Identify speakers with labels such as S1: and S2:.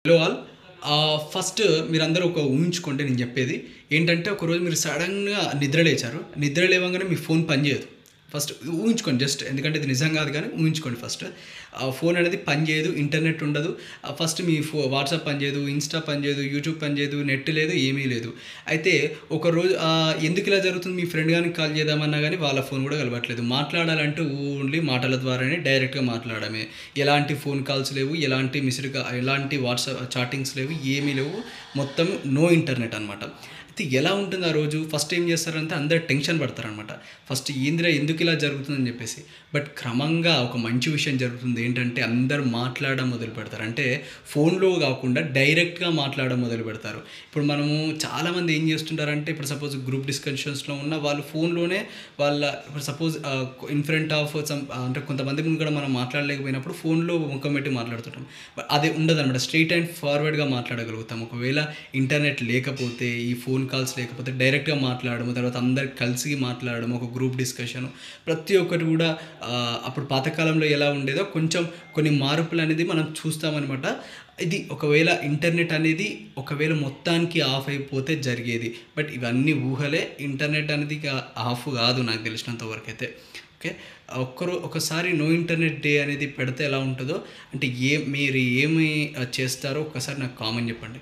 S1: Hello all. First మీరందరూ ఊహించుకోండి నేను చెప్పేది. ఏంటంటే ఒకరోజు మీరు సడన్‌గా నిద్ర లేచారు. నిద్ర లేవంగానే మీ ఫోన్ పనిచేయదు. ఫస్ట్ ఊహించుకోండి జస్ట్. ఎందుకంటే ఇది నిజం కాదు కానీ ఊహించుకోండి ఫస్ట్. ఫోన్ అనేది పనిచేయదు, ఇంటర్నెట్ ఉండదు. ఫస్ట్ మీ వాట్సాప్ పనిచేయదు, ఇన్‌స్టా పనిచేయదు, యూట్యూబ్ పనిచేయదు, నెట్ లేదు, ఏమీ లేదు. అయితే ఒకరోజు ఎందుకు ఇలా జరుగుతుంది, మీ ఫ్రెండ్ గానికి కాల్ చేద్దామన్నా కానీ వాళ్ళ ఫోన్ కూడా కలవట్లేదు. మాట్లాడాలంటే ఓన్లీ మాటల ద్వారానే డైరెక్ట్‌గా మాట్లాడడమే. ఎలాంటి ఫోన్ కాల్స్ లేవు, ఎలాంటి వాట్సాప్ చాటింగ్స్ లేవు, ఏమీ లేవు. మొత్తం నో ఇంటర్నెట్ అనమాట. అయితే ఎలా ఉంటుంది ఆ రోజు? ఫస్ట్ ఏం చేస్తారంటే అందరు టెన్షన్ పడతారనమాట. ఫస్ట్ ఏందిరా ఎందుకు ఇలా జరుగుతుందని చెప్పేసి. బట్ క్రమంగా ఒక మంచి విషయం జరుగుతుంది. ఏంటంటే అందరూ మాట్లాడడం మొదలు పెడతారు. అంటే ఫోన్లో కాకుండా డైరెక్ట్గా మాట్లాడడం మొదలు పెడతారు. ఇప్పుడు మనము చాలామంది ఏం చేస్తుంటారంటే, ఇప్పుడు సపోజ్ గ్రూప్ డిస్కషన్స్లో ఉన్న వాళ్ళు ఫోన్లోనే ఇప్పుడు సపోజ్ ఇన్ ఫ్రంట్ ఆఫ్ అంటే కొంతమంది ముందు కూడా మనం మాట్లాడలేకపోయినప్పుడు ఫోన్లో ముఖం పెట్టి మాట్లాడుతుంటాం. అది ఉండదు అనమాట. స్ట్రైట్ అండ్ ఫార్వర్డ్గా మాట్లాడగలుగుతాం. ఒకవేళ ఇంటర్నెట్ లేకపోతే, ఈ ఫోన్ కాల్స్ లేకపోతే డైరెక్ట్గా మాట్లాడము, తర్వాత అందరు కలిసి మాట్లాడడం, ఒక గ్రూప్ డిస్కషను, ప్రతి ఒక్కటి కూడా అప్పుడు పాతకాలంలో ఎలా ఉండేదో కొంచెం కొన్ని మార్పులు అనేది మనం చూస్తామన్నమాట. ఇది ఒకవేళ ఇంటర్నెట్ అనేది మొత్తానికి ఆఫ్ అయిపోతే జరిగేది. బట్ ఇవన్నీ ఊహలే. ఇంటర్నెట్ అనేది ఆఫ్ కాదు నాకు తెలిసినంత వరకు అయితే. ఓకే. ఒకసారి నో ఇంటర్నెట్ డే అనేది పెడితే ఎలా ఉంటుందో, అంటే మీరు ఏమి చేస్తారో ఒక్కసారి నాకు కామెంట్ చెప్పండి.